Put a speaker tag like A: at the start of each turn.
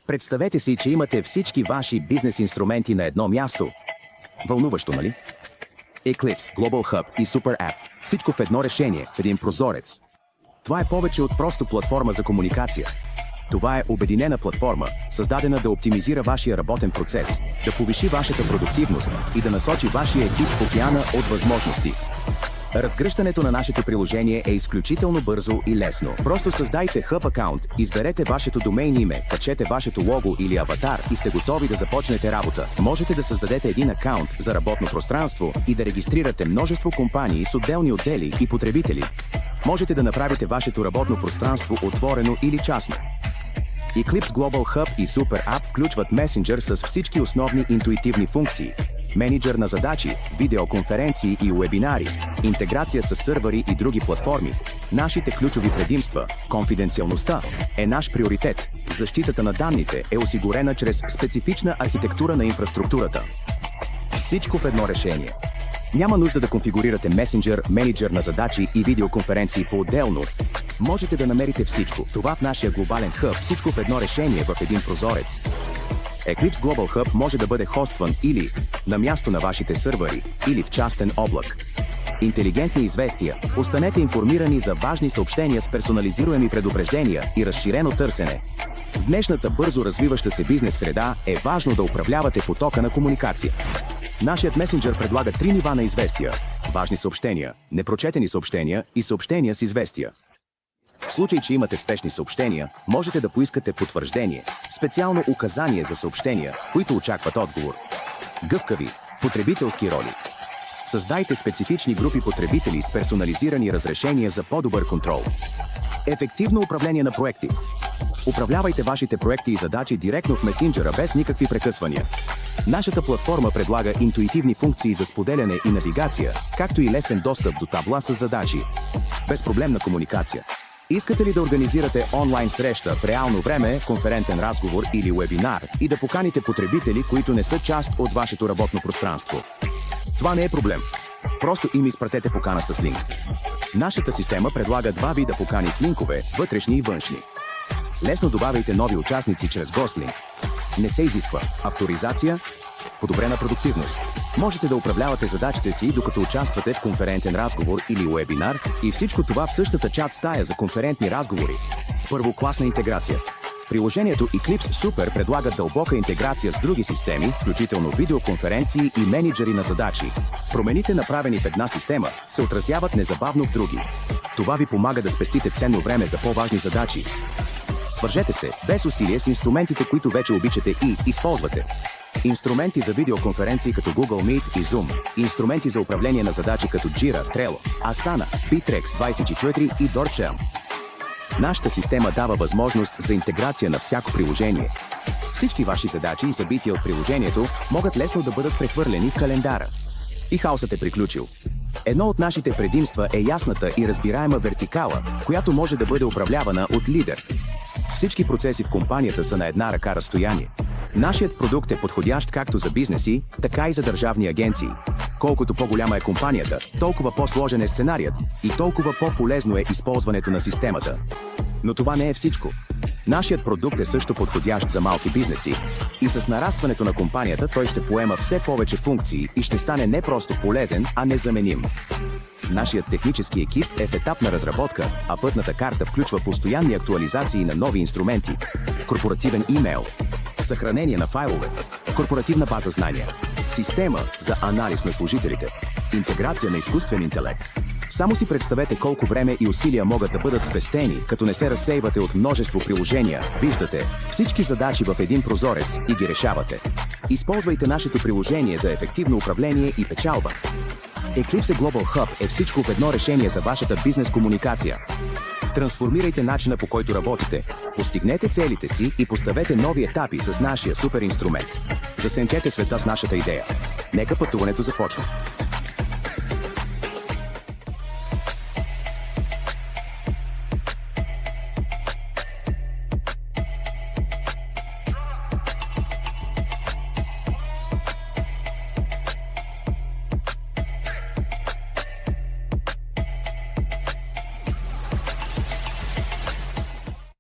A: Представете си, че имате всички ваши бизнес инструменти на едно място. Вълнуващо, нали? Eclipse, Global Hub и Super App. Всичко в едно решение, в един прозорец. Това е повече от просто платформа за комуникация. Това е обединена платформа, създадена да оптимизира вашия работен процес, да повиши вашата продуктивност и да насочи вашия екип в океана от възможности. Разгръщането на нашето приложение е изключително бързо и лесно. Просто създайте Hub акаунт, изберете вашето домейн име, качете вашето лого или аватар и сте готови да започнете работа. Можете да създадете един акаунт за работно пространство и да регистрирате множество компании с отделни отдели и потребители. Можете да направите вашето работно пространство отворено или частно. Eclipse Global Hub и Super App включват месенджер с всички основни интуитивни функции. Менеджер на задачи, видеоконференции и уебинари, интеграция с сървъри и други платформи. Нашите ключови предимства, конфиденциалността, е наш приоритет. Защитата на данните е осигурена чрез специфична архитектура на инфраструктурата. Всичко в едно решение. Няма нужда да конфигурирате месенджер, менеджер на задачи и видеоконференции по-отделно. Можете да намерите всичко. Това в нашия глобален хъб, всичко в едно решение в един прозорец. Eclipse Global Hub може да бъде хостван или на място на вашите сървъри, или в частен облак. Интелигентни известия. Останете информирани за важни съобщения с персонализируеми предупреждения и разширено търсене. В днешната бързо развиваща се бизнес среда е важно да управлявате потока на комуникация. Нашият месенджер предлага 3 нива на известия. Важни съобщения, непрочетени съобщения и съобщения с известия. В случай, че имате спешни съобщения, можете да поискате потвърждение, специално указание за съобщения, които очакват отговор. Гъвкави, потребителски роли. Създайте специфични групи потребители с персонализирани разрешения за по-добър контрол. Ефективно управление на проекти. Управлявайте вашите проекти и задачи директно в месенджера без никакви прекъсвания. Нашата платформа предлага интуитивни функции за споделяне и навигация, както и лесен достъп до табла с задачи. Безпроблемна комуникация. Искате ли да организирате онлайн среща в реално време, конферентен разговор или вебинар и да поканите потребители, които не са част от вашето работно пространство? Това не е проблем. Просто им изпратете покана с линк. Нашата система предлага 2 вида покани с линкове, вътрешни и външни. Лесно добавяйте нови участници чрез гостлинк. Не се изисква авторизация, подобрена продуктивност. Можете да управлявате задачите си, докато участвате в конферентен разговор или вебинар и всичко това в същата чат стая за конферентни разговори. Първокласна интеграция. Приложението Eclipse Super предлага дълбока интеграция с други системи, включително видеоконференции и менеджери на задачи. Промените, направени в една система, се отразяват незабавно в други. Това ви помага да спестите ценно време за по-важни задачи. Свържете се без усилие с инструментите, които вече обичате и използвате. Инструменти за видеоконференции като Google Meet и Zoom. Инструменти за управление на задачи като Jira, Trello, Asana, Bittrex24 и Dorchel. Нашата система дава възможност за интеграция на всяко приложение. Всички ваши задачи и събития от приложението могат лесно да бъдат прехвърлени в календара. И хаосът е приключил. Едно от нашите предимства е ясната и разбираема вертикала, която може да бъде управлявана от лидер. Всички процеси в компанията са на една ръка разстояние. Нашият продукт е подходящ както за бизнеси, така и за държавни агенции. Колкото по-голяма е компанията, толкова по-сложен е сценарият и толкова по-полезно е използването на системата. Но това не е всичко. Нашият продукт е също подходящ за малки бизнеси и с нарастването на компанията той ще поема все повече функции и ще стане не просто полезен, а незаменим. Нашият технически екип е в етап на разработка, а пътната карта включва постоянни актуализации на нови инструменти, корпоративен имейл, съхранение на файлове, корпоративна база знания, система за анализ на служителите, интеграция на изкуствен интелект. Само си представете колко време и усилия могат да бъдат спестени, като не се разсейвате от множество приложения. Виждате всички задачи в един прозорец и ги решавате. Използвайте нашето приложение за ефективно управление и печалба. Eclipse Global Hub е всичко в едно решение за вашата бизнес комуникация. Трансформирайте начина, по който работите, постигнете целите си и поставете нови етапи с нашия супер инструмент. Засенчете света с нашата идея. Нека пътуването започне.